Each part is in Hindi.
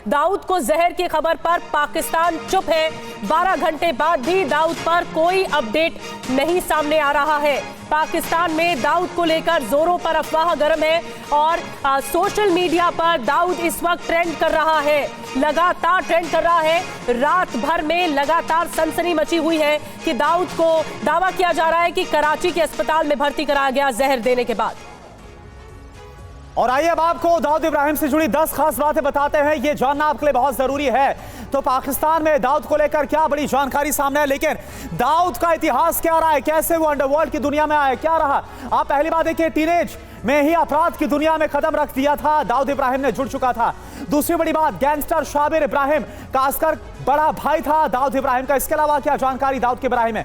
दाऊद को जहर की खबर पर पाकिस्तान चुप है। 12 घंटे बाद भी दाऊद पर कोई अपडेट नहीं सामने आ रहा है। पाकिस्तान में दाऊद को लेकर जोरों पर अफवाह गर्म है और सोशल मीडिया पर दाऊद इस वक्त ट्रेंड कर रहा है, लगातार ट्रेंड कर रहा है। रात भर में लगातार सनसनी मची हुई है कि दाऊद को दावा किया जा रहा है कि कराची के अस्पताल में भर्ती कराया गया जहर देने के बाद। और आइए अब आपको दाऊद इब्राहिम से जुड़ी 10 खास बातें बताते हैं, ये जानना आपके लिए बहुत जरूरी है। तो पाकिस्तान में दाऊद को लेकर क्या बड़ी जानकारी सामने है, लेकिन दाऊद का इतिहास क्या रहा है, कैसे वो अंडरवर्ल्ड की दुनिया में आया, क्या रहा। आप पहली बात देखिए, टीनेज में ही अपराध की दुनिया में कदम रख दिया था, दाऊद इब्राहिम ने जुड़ चुका था। दूसरी बड़ी बात, गैंगस्टर शाबिर इब्राहिम का असगर बड़ा भाई था दाऊद इब्राहिम का। इसके अलावा क्या जानकारी दाऊद के बारे में,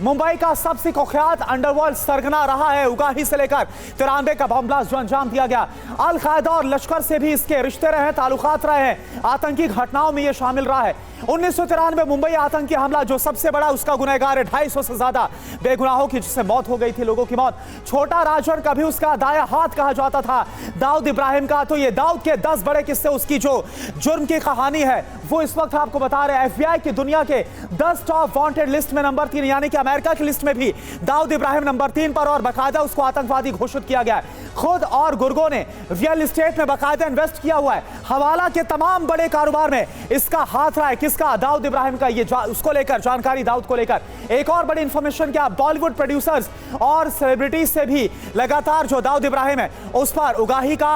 मुंबई का सबसे कुख्यात अंडरवर्ल्ड सरगना रहा है। उगाही से लेकर 93 का बम ब्लास्ट जो अंजाम दिया गया, अल कायदा और लश्कर से भी इसके रिश्ते रहे, ताल्लुकात रहे हैं, आतंकी घटनाओं में यह शामिल रहा है। 1993 मुंबई आतंकी हमला जो सबसे बड़ा, उसका गुनहगार है। 250 से ज्यादा बेगुनाहों की जिससे मौत हो गई थी, लोगों की मौत। छोटा राजन कभी उसका दाया हाथ कहा जाता था दाऊद इब्राहिम का। तो ये दाऊद के 10 बड़े किस्से, उसकी जो जुर्म की कहानी है वो इस वक्त आपको बता रहे हैं। FBI की दुनिया के 10 टॉप वांटेड लिस्ट में नंबर 3, यानी कि अमेरिका की लिस्ट में भी दाऊद इब्राहिम नंबर 3 पर, और बाकायदा उसको आतंकवादी घोषित किया गया है। खुद और गुर्गो ने रियल एस्टेट में बाकायदा इन्वेस्ट किया हुआ है। हवाला के तमाम बड़े कारोबार में इसका हाथ रहा है। किसका? दाऊद इब्राहिम का। ये उसको लेकर जानकारी, दाऊद को लेकर एक और बड़ी इंफॉर्मेशन, क्या बॉलीवुड प्रोड्यूसर्स और सेलिब्रिटीज से भी लगातार जो दाऊद इब्राहिम है उस पर उगाही का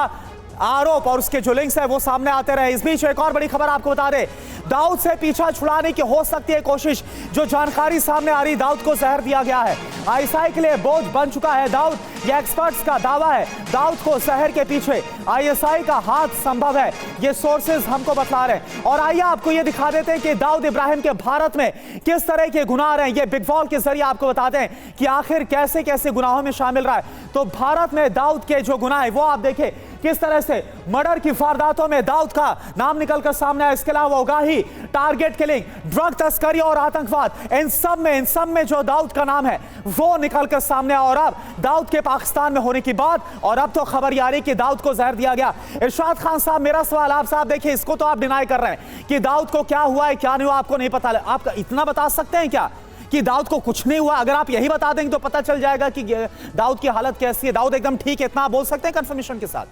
आरोप और उसके जो लिंक्स है वो सामने आते रहे। इस बीच एक और बड़ी खबर आपको बता दें, दाऊद से पीछा छुड़ाने की हो सकती है कोशिश। जो जानकारी सामने आ रही, दाऊद को जहर दिया गया है, आईएसआई के लिए बोझ बन चुका है दाऊद। ये एक्सपर्ट्स का दावा है, दाऊद को जहर के पीछे आईएसआई का हाथ संभव है, ये सोर्सेज हमको बतला रहे हैं। और आइए आपको ये दिखा देते हैं कि दाऊद इब्राहिम के भारत में किस तरह के गुनाह रहे हैं। ये बिग वॉल के जरिए आपको बताते हैं कि आखिर कैसे कैसे गुनाहों में शामिल रहा है। तो भारत में दाऊद के जो गुनाह है वो आप देखें किस तरह से मर्डर की वारदातों में दाऊद का नाम निकलकर सामने आया। इसके अलावा उगाही, टारगेट किलिंग, ड्रग तस्करी और आतंकवाद, इन सब में जो दाऊद का नाम है वो निकलकर सामने आया। और अब दाऊद के पाकिस्तान में होने की बात, और अब तो खबर आ रही कि दाऊद को जहर दिया गया। इरशाद खान साहब, मेरा सवाल आप साहब, देखिए इसको तो आप डिनाई कर रहे हैं कि दाऊद को क्या हुआ है क्या नहीं हुआ आपको नहीं पता। आप इतना बता सकते हैं क्या कि दाऊद को कुछ नहीं हुआ? अगर आप यही बता देंगे तो पता चल जाएगा कि दाऊद की हालत कैसी है, दाऊद एकदम ठीक है, इतना आप बोल सकते हैं कंफर्मेशन के साथ?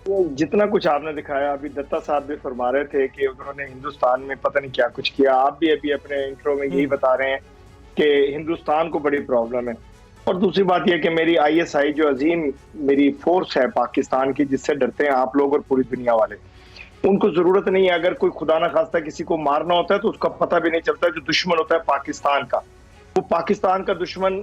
जितना कुछ आपने दिखाया, अभी दत्ता साहब भी फरमा रहे थे कि उन्होंने हिंदुस्तान में पता नहीं क्या कुछ किया। आप भी अभी अपने इंट्रो में यही बता रहे हैं कि हिंदुस्तान को बड़ी प्रॉब्लम है। और दूसरी बात यह कि मेरी आईएसआई जो अजीम मेरी फोर्स है पाकिस्तान की, जिससे डरते हैं आप लोग और पूरी दुनिया वाले, उनको जरूरत नहीं है। अगर कोई खुदा ना खास्ता किसी को मारना होता है तो उसका पता भी नहीं चलता। जो दुश्मन होता है पाकिस्तान का, वो पाकिस्तान का दुश्मन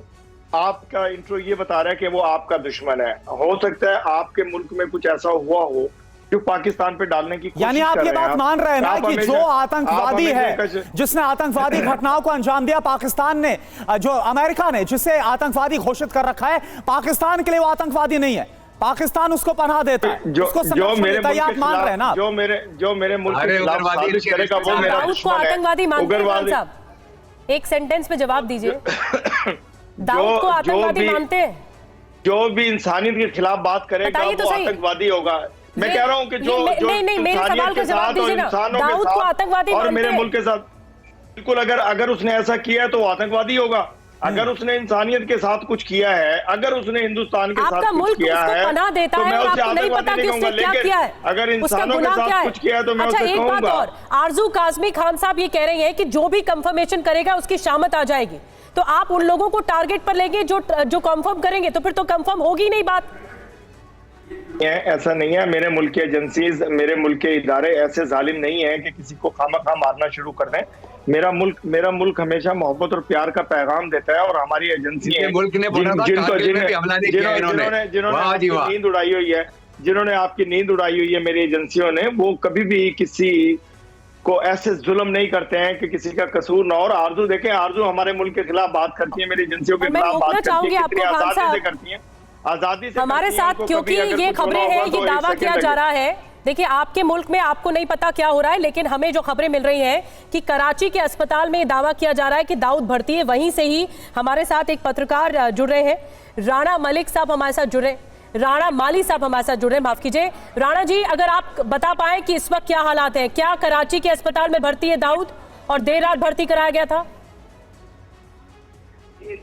आपका इंट्रो ये बता रहा है कि वो आपका दुश्मन है। हो सकता है आपके मुल्क में कुछ ऐसा हुआ हो जो पाकिस्तान पे डालने की कोशिश, यानी आप ये बात मान रहे हैं ना कि जो आतंकवादी है, जिसने आतंकवादी घटनाओं को अंजाम दिया पाकिस्तान ने, जो अमेरिका ने जिसे आतंकवादी घोषित कर रखा है, पाकिस्तान के लिए वो आतंकवादी नहीं है, पाकिस्तान उसको पनाह देता है, उसको जो मेरे मुल्क आप मान रहे हैं ना? जो मेरे मुल्क के खिलाफ साजिश करेगा वो मेरा दुश्मन है। आतंकवादी मानते हैं? एक सेंटेंस में जवाब दीजिए। दाऊद को आतंकवादी मानते हैं? जो भी इंसानियत के खिलाफ बात करेगा वो आतंकवादी होगा। मैं कह रहा हूं कि जो मेरे सवाल का जवाब दीजिए ना। दाऊद को आतंकवादी और मेरे मुल्क के साथ बिल्कुल, अगर उसने ऐसा किया है तो वो आतंकवादी होगा। अगर उसने इंसानियत के साथ कुछ किया है, अगर उसने हिंदुस्तान के साथ कुछ किया है तो मैं उसे आतंकवादी नहीं कहूंगा। लेकिन अगर इंसानों के साथ कुछ किया है तो मैं उसे कहूंगा। और आरजू काज़मी खान साहब ये कह रहे हैं कि जो भी कंफर्मेशन करेगा उसकी शामत आ जाएगी। तो आप उन लोगों को टारगेट पर लेंगे जो कंफर्म करेंगे, तो फिर तो कंफर्म होगी नहीं बात। ऐसा नहीं है। मेरे मुल्क के एजेंसीज, मेरे मुल्क के इदारे ऐसे जालिम नहीं है कि किसी को खामखा मारना शुरू कर दें। मेरा मुल्क हमेशा मोहब्बत और प्यार का पैगाम देता है। और हमारी एजेंसी जिन्होंने आपकी नींद उड़ाई हुई है मेरी एजेंसियों ने, वो कभी भी किसी को ऐसे जुल्म नहीं करते हैं कि किसी का कसूर ना हो। और आरजू देखें, आरजू हमारे मुल्क के खिलाफ बात करती है, मेरी एजेंसियों के खिलाफ बात करती है, कितनी आजादी से करती है, आजादी से हमारे साथ। क्योंकि ये खबरें हैं, ये दावा किया जा रहा है। देखिए, आपके मुल्क में आपको नहीं पता क्या हो रहा है, लेकिन हमें जो खबरें मिल रही हैं कि कराची के अस्पताल में दावा किया जा रहा है कि दाऊद भर्ती है। वहीं से ही हमारे साथ एक पत्रकार जुड़ रहे हैं, राणा मलिक साहब हमारे साथ जुड़ रहे हैं। राणा माली साहब हमारे साथ जुड़े हैं। माफ कीजिए राणा जी, अगर आप बता पाएं कि इस वक्त क्या हालात हैं, क्या कराची के अस्पताल में भर्ती है दाऊद और देर रात भर्ती कराया गया था? ये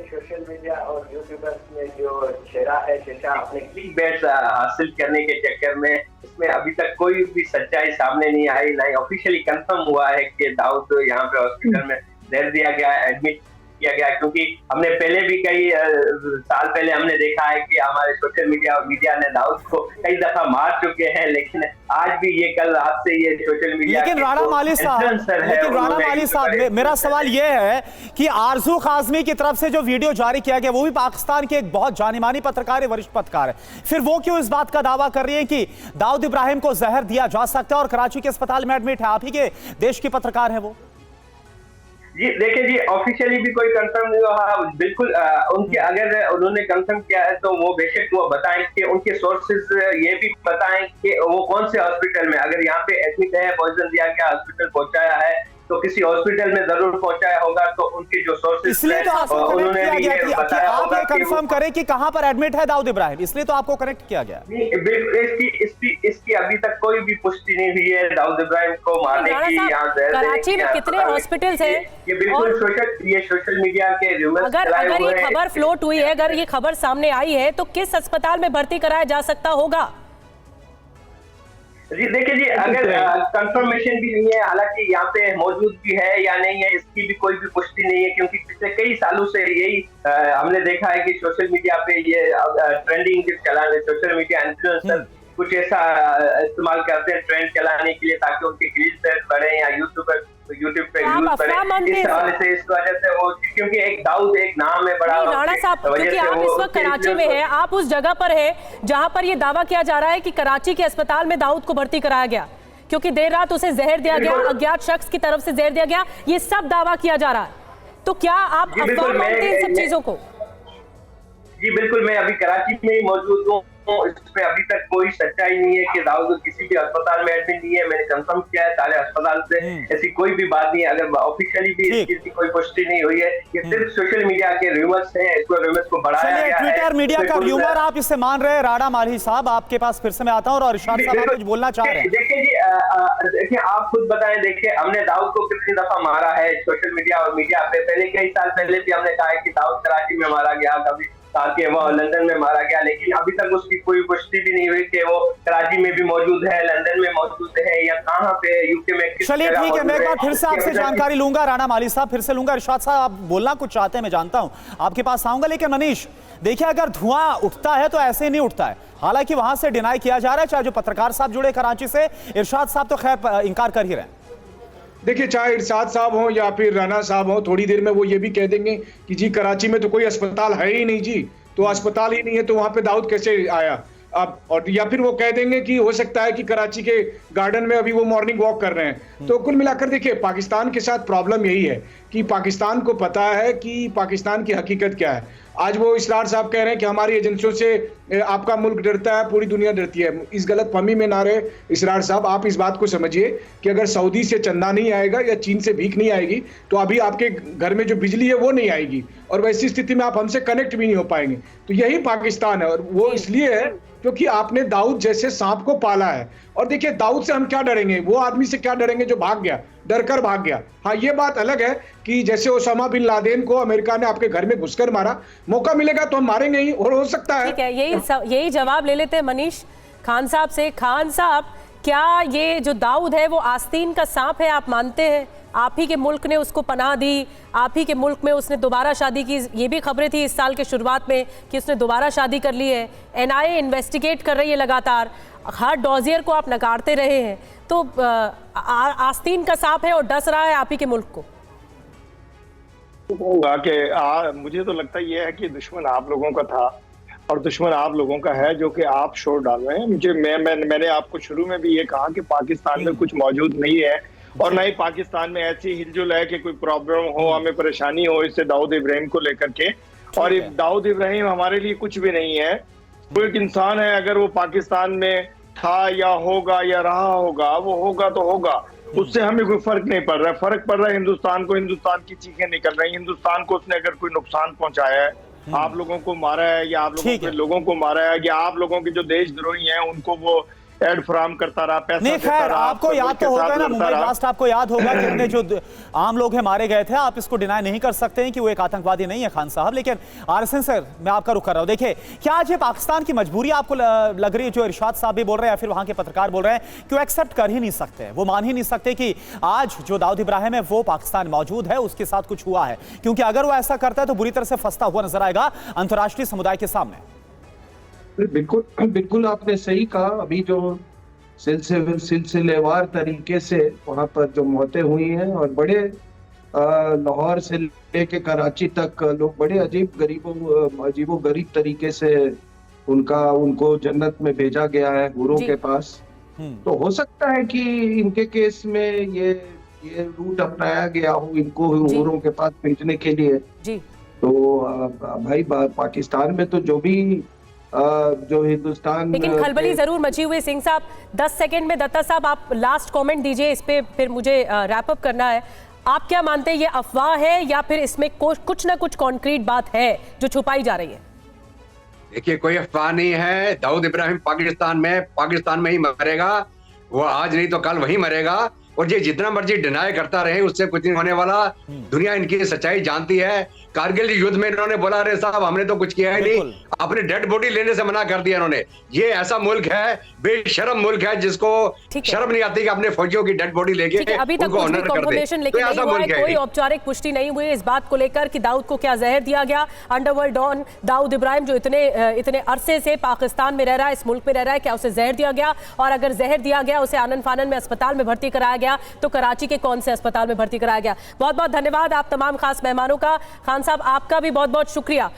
सोशल मीडिया और यूट्यूबर्स में जो छेड़ा है शेषा अपने क्लिक बेट्स हासिल करने के चक्कर में इसमें अभी तक कोई भी सच्चाई सामने नहीं आई, ना ही ऑफिशियली कंफर्म हुआ है कि दाऊद यहाँ पे हॉस्पिटल में दे दिया गया, एडमिट किया गया। क्योंकि हमने पहले भी कई साल पहले हमने देखा है कि हमारे सोशल मीडिया और मीडिया ने दाऊद को कई दफा मार चुके हैं, लेकिन आज भी ये कल रात से ये सोशल मीडिया लेकिन राणा माली साहब मेरा सवाल ये है कि आरजू काज़मी की तरफ से जो वीडियो जारी किया गया वो भी पाकिस्तान के एक बहुत जानी मानी पत्रकार है, वरिष्ठ पत्रकार है, फिर वो क्यों इस बात का दावा कर रही है कि दाऊद इब्राहिम को जहर दिया जा सकता है और कराची के अस्पताल में एडमिट है? आप ही के देश की पत्रकार है वो। जी देखिए जी, ऑफिशियली भी कोई कंफर्म नहीं हुआ, बिल्कुल उनके अगर उन्होंने कंफर्म किया है तो वो बेशक वो बताएं कि उनके सोर्सेज ये भी बताएं कि वो कौन से हॉस्पिटल में, अगर यहाँ पे एडमिट है, पॉइजन दिया गया, हॉस्पिटल पहुंचाया है तो किसी हॉस्पिटल में जरूर पहुंचाया होगा, तो उनके जो सोर्सेज इसलिए तो आपको कनेक्ट किया गया कि आप ये कंफर्म करें कि कहां पर एडमिट है दाऊद इब्राहिम, इसलिए तो आपको कनेक्ट किया गया। इसकी अभी तक कोई भी पुष्टि नहीं हुई है दाऊद इब्राहिम को मारने की। यहाँ कराची में कितने हॉस्पिटल्स हैं? ये बिल्कुल सोशल मीडिया के रूमर्स अगर ये खबर फ्लोट हुई है, अगर ये खबर सामने आई है तो किस अस्पताल में भर्ती कराया जा सकता होगा? जी देखिए जी, अगर कंफर्मेशन भी नहीं है, हालांकि यहाँ पे मौजूद भी है या नहीं है इसकी भी कोई भी पुष्टि नहीं है, क्योंकि पिछले कई सालों से यही हमने देखा है कि सोशल मीडिया पे ये ट्रेंडिंग चलाने, सोशल मीडिया इन्फ्लुएंसर कुछ ऐसा इस्तेमाल करते हैं ट्रेंड चलाने के लिए ताकि उनके क्लिक बढ़े या यूट्यूब पे व्यूज बढ़े। इस हवाले से इस वजह से वो, क्योंकि एक दाऊद एक नाम है बड़ा। राणा साहब, क्योंकि आप इस वक्त कराची में हैं, आप उस जगह पर हैं जहां पर ये दावा किया जा रहा है कि कराची के अस्पताल में दाऊद को भर्ती कराया गया क्योंकि देर रात उसे जहर दिया गया, अज्ञात शख्स की तरफ से जहर दिया गया, ये सब दावा किया जा रहा है, तो क्या आप अफवाह मानते हैं इन सब चीजों को? जी बिल्कुल, मैं अभी कराची में ही मौजूद हूँ, इसमें अभी तक कोई सच्चाई नहीं है कि दाऊद किसी भी अस्पताल में एडमिट नहीं है। मैंने कंफर्म किया है सारे अस्पताल से, ऐसी कोई भी बात नहीं है। अगर ऑफिशियली भी इस चीज की कोई पुष्टि नहीं हुई है, ये सिर्फ सोशल मीडिया के रूमर्स हैं, इसको रूमर्स को बढ़ाया गया है। ट्विटर मीडिया का रूमर आप इसे मान रहे हैं? राणा माली साहब आपके पास फिर से मैं आता हूँ और इरशाद साहब कुछ बोलना चाह रहे हैं। देखिए जी, देखिए आप खुद बताएं, देखिए हमने दाऊद को कितनी दफा मारा है सोशल मीडिया और मीडिया पे, पहले कई साल पहले भी हमने कहा है कि दाऊद कराची में मारा गया, कभी ताकि वो लंदन में मारा गया, लेकिन अभी तक उसकी कोई पुष्टि भी नहीं हुई कि वो कराची में भी मौजूद है, लंदन में मौजूद है या कहां पे यूके में। चलिए ठीक है, मैं एक बार फिर से आपसे जानकारी लूंगा, राणा माली साहब फिर से लूंगा। इरशाद साहब आप बोलना कुछ चाहते हैं, मैं जानता हूं, आपके पास आऊंगा, लेकिन मनीष देखिए अगर धुआं उठता है तो ऐसे नहीं उठता है, हालांकि वहां से डिनाई किया जा रहा है, चाहे जो पत्रकार साहब जुड़े कराची से, इरशाद साहब तो खैर इंकार कर ही रहे हैं। देखिए चाहे इरशाद साहब हो या फिर राणा साहब हो, थोड़ी देर में वो ये भी कह देंगे कि जी कराची में तो कोई अस्पताल है ही नहीं जी, तो अस्पताल ही नहीं है तो वहां पे दाऊद कैसे आया अब, और या फिर वो कह देंगे कि हो सकता है कि कराची के गार्डन में अभी वो मॉर्निंग वॉक कर रहे हैं। तो कुल मिलाकर देखिए पाकिस्तान के साथ प्रॉब्लम यही है कि पाकिस्तान को पता है कि पाकिस्तान की हकीकत क्या है। आज वो इसरार साहब कह रहे हैं कि हमारी एजेंसियों से आपका मुल्क डरता है, पूरी दुनिया डरती है। इस गलत फहमी में ना रहे इसरार साहब, आप इस बात को समझिए कि अगर सऊदी से चंदा नहीं आएगा या चीन से भीख नहीं आएगी तो अभी आपके घर में जो बिजली है वो नहीं आएगी, और वैसी स्थिति में आप हमसे कनेक्ट भी नहीं हो पाएंगे। तो यही पाकिस्तान है, और वो इसलिए है क्योंकि आपने दाऊद जैसे सांप को पाला है। और देखिए दाऊद से हम क्या डरेंगे, वो आदमी से क्या डरेंगे जो भाग गया, डर कर भाग गया। हाँ ये बात अलग है कि जैसे ओसामा बिन लादेन को अमेरिका ने आपके घर में घुसकर मारा, मौका मिलेगा तो हम मारेंगे ही, और हो सकता है। ठीक है, यही जवाब ले लेते हैं मनीष खान साहब से। खान साहब, क्या ये जो दाऊद है वो आस्तीन का सांप है, आप मानते हैं? आप ही के मुल्क ने उसको पनाह दी, आप ही के मुल्क में उसने दोबारा शादी की, ये भी खबरें थी इस साल के शुरुआत में कि उसने दोबारा शादी कर ली है। एनआईए इन्वेस्टिगेट कर रही है लगातार, हर डॉजियर को आप नकारते रहे हैं, तो आस्तीन का सांप है और डस रहा है आप ही के मुल्क को। होगा कि मुझे तो लगता ये है कि दुश्मन आप लोगों का था और दुश्मन आप लोगों का है जो कि आप शोर डाल रहे हैं। मैंने आपको शुरू में भी ये कहा कि पाकिस्तान में कुछ मौजूद नहीं है और ना ही पाकिस्तान में ऐसी हिलजुल है कि कोई प्रॉब्लम हो, हमें परेशानी हो इससे दाऊद इब्राहिम को लेकर के। और दाऊद इब्राहिम हमारे लिए कुछ भी नहीं है, वो एक इंसान है। अगर वो पाकिस्तान में था या होगा या रहा होगा, वो होगा तो होगा, उससे हमें कोई फर्क नहीं पड़ रहा है। फर्क पड़ रहा है हिंदुस्तान को, हिंदुस्तान की चीखें निकल रही हैं, हिंदुस्तान को उसने अगर कोई नुकसान पहुंचाया है आप लोगों को मारा है या आप लोगों ठीक के है। लोगों को मारा है या आप लोगों के जो देशद्रोही हैं उनको वो एड फराम करता रहा, पैसा नहीं देता खैर रहा, आपको सरवर याद के तो होगा साथ ना, लड़ता मुंबई रहा। ब्लास्ट आपको याद होगा कि उनमें जो आम लोग हैं मारे गए थे। आप इसको डिनाई नहीं कर सकते हैं कि वो एक आतंकवादी नहीं है खान साहब। लेकिन आरएसएन सर मैं आपका रुख कर रहा हूं, देखिए क्या आज ये पाकिस्तान की मजबूरी आपको लग रही है, जो इरशाद साहब भी बोल रहे हैं या फिर वहां के पत्रकार बोल रहे हैं कि वो एक्सेप्ट कर ही नहीं सकते, वो मान ही नहीं सकते कि आज जो दाऊद इब्राहिम है वो पाकिस्तान मौजूद है, उसके साथ कुछ हुआ है, क्योंकि अगर वो ऐसा करता है तो बुरी तरह से फंसता हुआ नजर आएगा अंतर्राष्ट्रीय समुदाय के सामने। बिल्कुल बिल्कुल आपने सही कहा। अभी जो सिलसिलेवार तरीके से वहां पर जो मौतें हुई हैं और बड़े लाहौर से लेके कराची तक लोग बड़े अजीबो गरीब तरीके से उनको जन्नत में भेजा गया है हुरों के पास। तो हो सकता है कि इनके केस में ये रूट अपनाया गया हो इनको हुरों के पास भेजने के लिए। जी। तो भाई पाकिस्तान में तो जो भी जो हिंदुस्तान, लेकिन खलबली जरूर मची हुई। सिंह साहब 10 सेकंड में, दत्ता साहब आप लास्ट कमेंट दीजिए इस पे, फिर मुझे रैप अप करना है। आप क्या मानते हैं, ये अफवाह है या फिर इसमें कुछ ना कुछ कॉन्क्रीट बात है जो छुपाई जा रही है? देखिए कोई अफवाह नहीं है। दाऊद इब्राहिम पाकिस्तान में ही मरेगा, वो आज नहीं तो कल वहीं मरेगा। और ये जितना मर्जी डिनाई करता रहे उससे कुछ नहीं होने वाला। दुनिया इनकी सच्चाई जानती है। कारगिल युद्ध में इन्होंने बोला अरे साहब हमने तो कुछ किया ही नहीं, अपने डेड बॉडी लेने से मना कर दिया इन्होंने। ये ऐसा मुल्क है, बेशर्म मुल्क है, जिसको शर्म नहीं आती कि अपने फौजियों की डेड बॉडी लेके अभी तक कुछ भी कंफर्मेशन लेकिन नहीं हुआ है, कोई औपचारिक पुष्टि नहीं हुई इस बात को लेकर कि दाऊद को क्या जहर दिया गया। अंडरवर्ल्ड डॉन दाऊद इब्राहिम जो इतने अरसे से पाकिस्तान में रह रहा है, इस मुल्क में रह रहा है, क्या उसे जहर दिया गया? और अगर जहर दिया गया, उसे आनन फानन में अस्पताल में भर्ती कराया गया, तो कराची के कौन से अस्पताल में भर्ती कराया गया? बहुत बहुत धन्यवाद आप तमाम खास मेहमानों का। खान साहब आपका भी बहुत बहुत शुक्रिया।